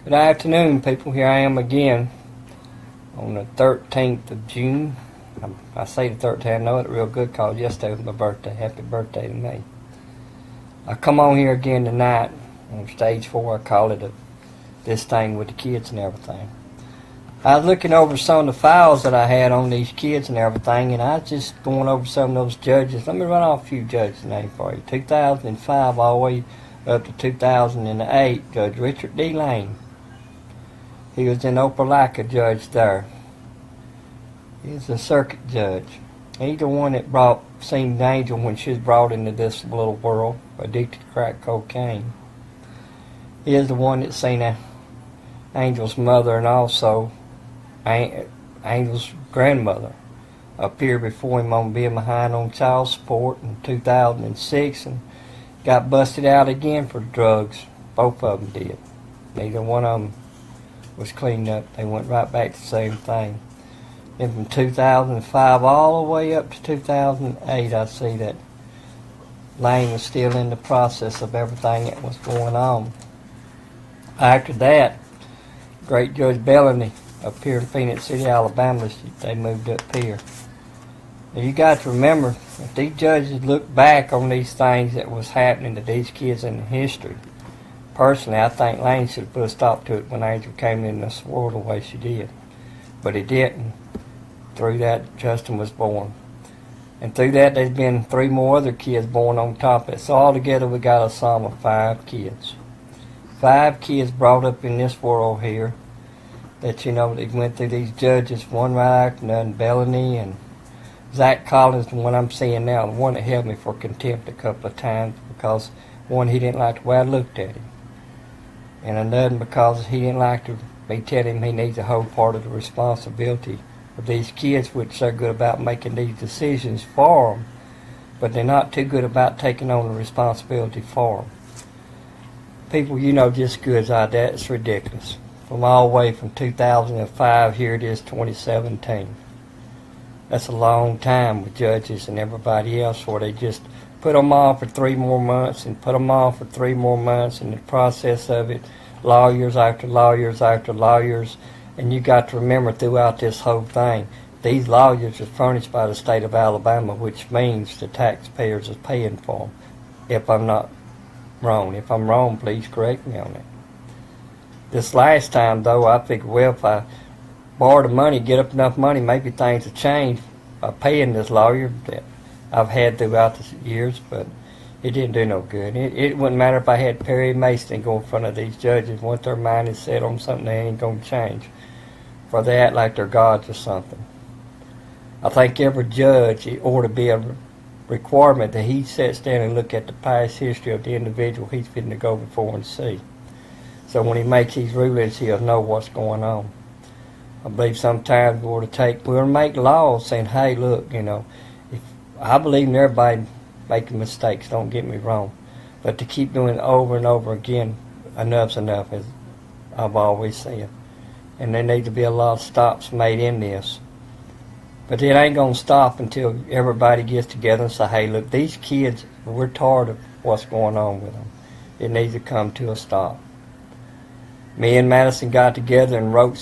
Good afternoon, people. Here I am again on the 13th of June. I say the 13th, I know it real good because yesterday was my birthday. Happy birthday to me. I come on here again tonight on stage 4. I call it this thing with the kids and everything. I was looking over some of the files that I had on these kids and everything, and I was just going over some of those judges. Let me run off a few judges' names for you. 2005 all the way up to 2008, Judge Richard D. Lane. He was in Opelika judge there. He's a circuit judge. He's the one that seen Angel when she was brought into this little world, addicted to crack cocaine. He is the one that seen Angel's mother and also Angel's grandmother appear before him on being behind on child support in 2006 and got busted out again for drugs. Both of them did. Neither one of them was cleaned up. They went right back to the same thing. Then from 2005 all the way up to 2008, I see that Lane was still in the process of everything that was going on. After that, great Judge Bellany up here in Phoenix City, Alabama, they moved up here. Now you got to remember, if these judges look back on these things that was happening to these kids in history, personally, I think Lane should have put a stop to it when Angel came in this world the way she did. But he didn't. Through that, Justin was born. And through that, there's been 3 more other kids born on top of it. So altogether, we got a sum of 5 kids. 5 kids brought up in this world here that, they went through these judges, one right after another, Bellany and Zach Collins, the one I'm seeing now, the one that held me for contempt a couple of times because, one, he didn't like the way I looked at him. And another because he didn't like me telling him he needs to hold part of the responsibility of these kids, which they're good about making these decisions for them, but they're not too good about taking on the responsibility for them. People, just good as I did, it's ridiculous. From all the way from 2005, here it is 2017. That's a long time with judges and everybody else where they just put them off for 3 more months and put them off for 3 more months, and the process of it, lawyers after lawyers after lawyers. And you got to remember throughout this whole thing, these lawyers are furnished by the state of Alabama, which means the taxpayers are paying for them, if I'm not wrong. If I'm wrong, please correct me on it. This last time, though, I figured, well, if I borrow the money, get up enough money, maybe things will change by paying this lawyer that I've had throughout the years, but it didn't do no good. It wouldn't matter if I had Perry Mason go in front of these judges. Once their mind is set on something, they ain't going to change. For they act like they're gods or something. I think every judge, it ought to be a requirement that he sits down and look at the past history of the individual he's fitting to go before and see. So when he makes these rulings, he'll know what's going on. I believe sometimes we'll make laws saying, hey, look, if I believe in everybody making mistakes, don't get me wrong. But to keep doing it over and over again, enough's enough, as I've always said. And there need to be a lot of stops made in this. But it ain't going to stop until everybody gets together and say, hey, look, these kids, we're tired of what's going on with them. It needs to come to a stop. Me and Madison got together and wrote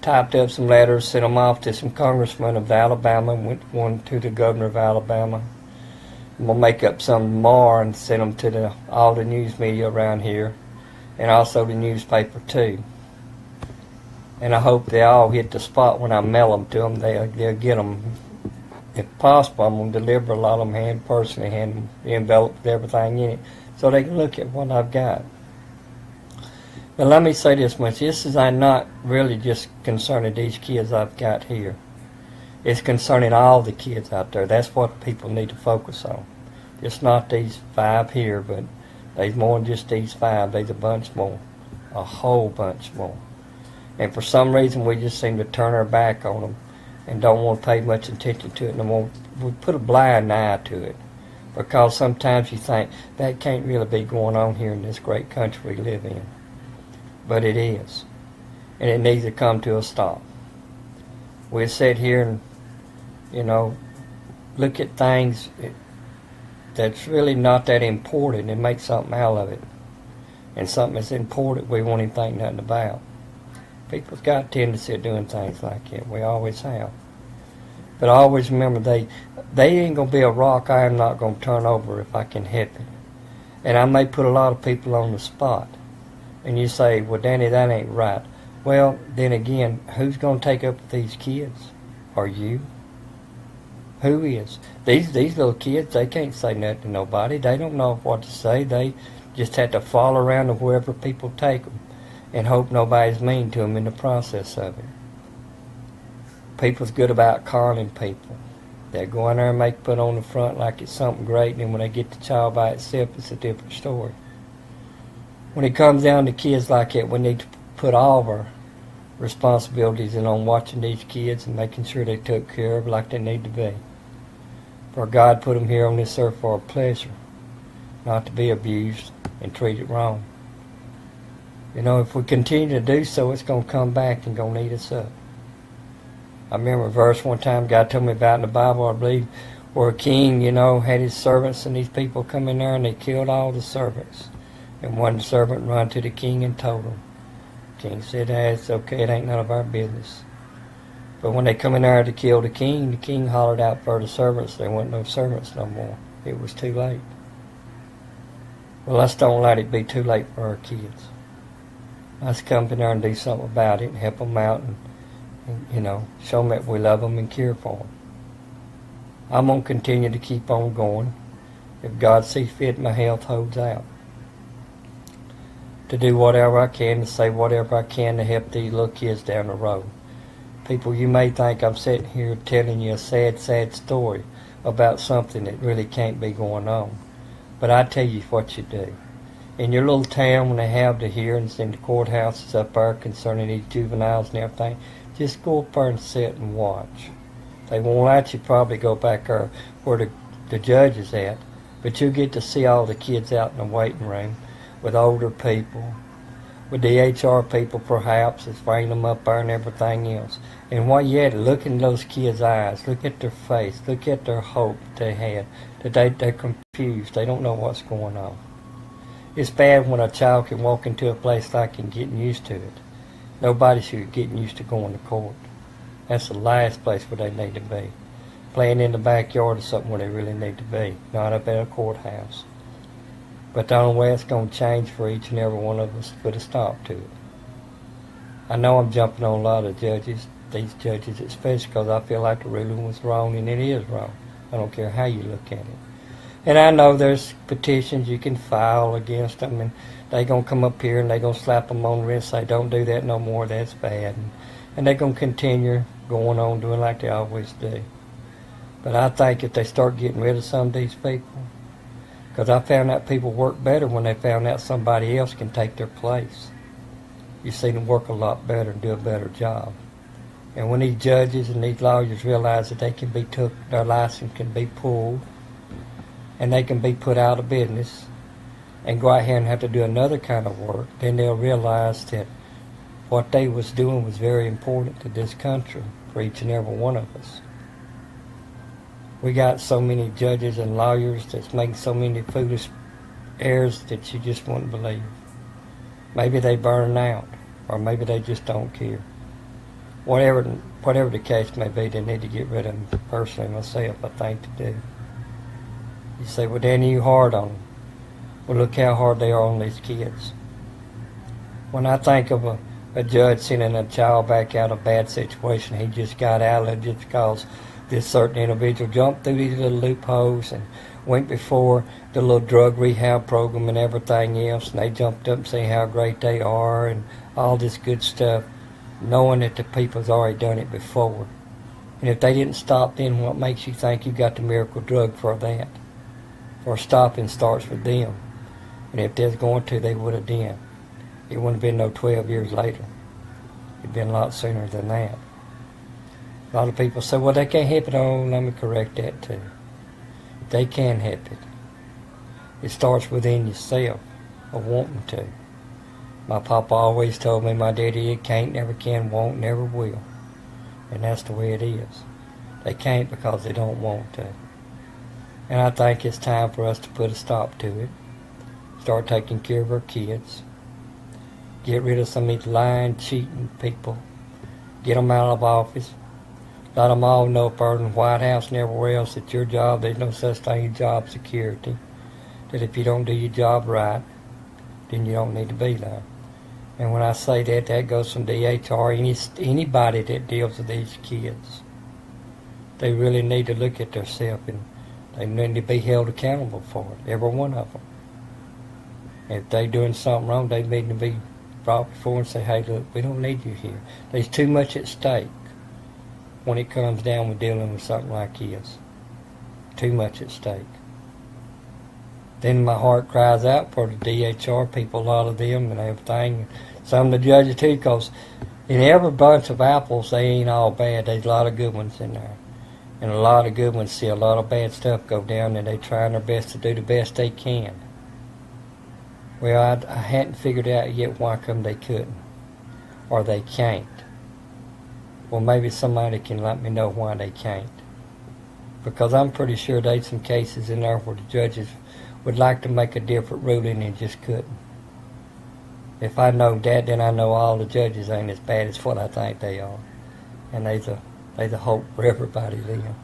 typed up some letters, sent them off to some congressmen of Alabama, went one to the governor of Alabama. And we'll make up some more and send them to all the news media around here, and also the newspaper too. And I hope they all hit the spot when I mail them to them. They'll get them. If possible, I'm going to deliver a lot of them personally, hand them the envelope with everything in it, so they can look at what I've got. But let me say this much. This is not really just concerning these kids I've got here. It's concerning all the kids out there. That's what people need to focus on. It's not these 5 here, but there's more than just these 5. There's a bunch more. A whole bunch more. And for some reason, we just seem to turn our back on them and don't want to pay much attention to it no more. We put a blind eye to it because sometimes you think that can't really be going on here in this great country we live in. But it is. And it needs to come to a stop. We sit here and, look at things that's really not that important and make something out of it. and something that's important we won't even think nothing about. People's got a tendency of doing things like that. We always have. But I always remember they ain't going to be a rock I am not going to turn over if I can help it. And I may put a lot of people on the spot. And you say, well, Danny, that ain't right. Well, then again, who's going to take up with these kids? Are you? Who is? These little kids, they can't say nothing to nobody. They don't know what to say. They just have to follow around to wherever people take them and hope nobody's mean to them in the process of it. People's good about calling people. They go in there and make put on the front like it's something great, and then when they get the child by itself, it's a different story. When it comes down to kids like that, we need to put all of our responsibilities in on watching these kids and making sure they took care of like they need to be. For God put them here on this earth for a pleasure, not to be abused and treated wrong. You know, if we continue to do so, it's going to come back and going to eat us up. I remember a verse one time God told me about in the Bible, I believe, where a king, you know, had his servants and these people come in there and they killed all the servants. And one servant run to the king and told him. The king said, it's okay, it ain't none of our business. But when they come in there to kill the king hollered out for the servants. There wasn't no servants no more. It was too late. Well, let's don't let it be too late for our kids. Let's come in there and do something about it and help them out and you know, show them that we love them and care for them. I'm going to continue to keep on going. If God sees fit, my health holds out. To do whatever I can, to say whatever I can to help these little kids down the road. People, you may think I'm sitting here telling you a sad, sad story about something that really can't be going on. But I tell you what you do. In your little town, when they have the hearings in the courthouses up there concerning these juveniles and everything, just go up there and sit and watch. They won't let you probably go back there where the judge is at, but you'll get to see all the kids out in the waiting room with older people, with the HR people perhaps, that's bringing them up there and everything else. And while you're at it, look in those kids' eyes, look at their face, look at their hope they had, that they're confused, they don't know what's going on. It's bad when a child can walk into a place like and getting used to it. Nobody should be getting used to going to court. That's the last place where they need to be. Playing in the backyard is something where they really need to be, not up at a courthouse. But the only way it's going to change for each and every one of us is to put a stop to it. I know I'm jumping on a lot of judges, these judges especially, because I feel like the ruling was wrong, and it is wrong. I don't care how you look at it. And I know there's petitions you can file against them, and they're going to come up here and they're going to slap them on the wrist and say, don't do that no more, that's bad. And they're going to continue going on doing like they always do. But I think if they start getting rid of some of these people, because I found out people work better when they found out somebody else can take their place. You see them work a lot better and do a better job. And when these judges and these lawyers realize that they can be took, their license can be pulled, and they can be put out of business and go out here and have to do another kind of work, then they'll realize that what they was doing was very important to this country, for each and every one of us. We got so many judges and lawyers that's making so many foolish errors that you just wouldn't believe. Maybe they burn out, or maybe they just don't care. Whatever the case may be, they need to get rid of them. Personally, myself, I think to do. You say, well, Danny, you hard on them. Well, look how hard they are on these kids. When I think of a judge sending a child back out of a bad situation, he just got out of it just because this certain individual jumped through these little loopholes and went before the little drug rehab program and everything else, and they jumped up and saying how great they are and all this good stuff, knowing that the people's already done it before. And if they didn't stop then, what makes you think you got the miracle drug for that? For stopping starts with them. And if they was going to, they would have done. It wouldn't have been no 12 years later. It'd been a lot sooner than that. A lot of people say, well, they can't help it. Oh, let me correct that too. They can help it. It starts within yourself of wanting to. My papa always told me, my daddy, it can't, never can, won't, never will. And that's the way it is. They can't because they don't want to. And I think it's time for us to put a stop to it. start taking care of our kids, get rid of some of these lying, cheating people, get them out of office, let them all know up there in the White House and everywhere else that your job, there's no such thing as job security, that if you don't do your job right, then you don't need to be there. And when I say that, that goes from DHR, anybody that deals with these kids. They really need to look at themselves, and they need to be held accountable for it, every one of them. If they're doing something wrong, they need to be brought before and say, hey, look, we don't need you here. There's too much at stake when it comes down with dealing with something like this. Too much at stake. Then my heart cries out for the DHR people, a lot of them and everything. Some of the judges too, because in every bunch of apples, they ain't all bad. There's a lot of good ones in there. And a lot of good ones see a lot of bad stuff go down, and they're trying their best to do the best they can. Well, I hadn't figured out yet why come they couldn't, or they can't. Well, maybe somebody can let me know why they can't. Because I'm pretty sure there's some cases in there where the judges would like to make a different ruling and just couldn't. If I know that, then I know all the judges ain't as bad as what I think they are. And there's a hope for everybody then.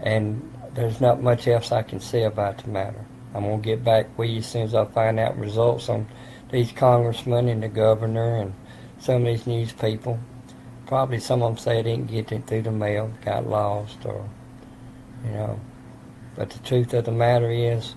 And there's not much else I can say about the matter. I'm going to get back with you as soon as I find out results on these congressmen and the governor and some of these news people. Probably some of them say they didn't get it through the mail, got lost, or, you know. But the truth of the matter is,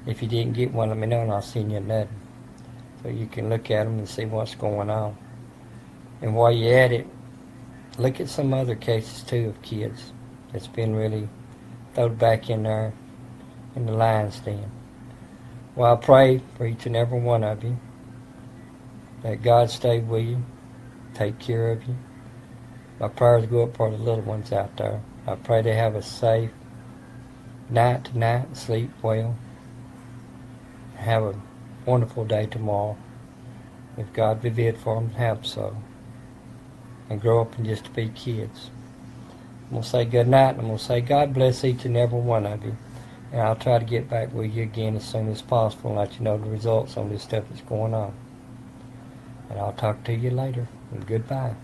if you didn't get one, let me know and I'll send you another. So you can look at them and see what's going on. And while you're at it, look at some other cases too of kids that's been really thrown back in there in the lion's den. Well, I pray for each and every one of you that God stay with you, take care of you. My prayers go up for the little ones out there. I pray they have a safe night tonight and sleep well. Have a wonderful day tomorrow. If God be good for them, have so. And grow up and just be kids. I'm going to say good night, and I'm going to say God bless each and every one of you. And I'll try to get back with you again as soon as possible and let you know the results on this stuff that's going on. And I'll talk to you later. And goodbye.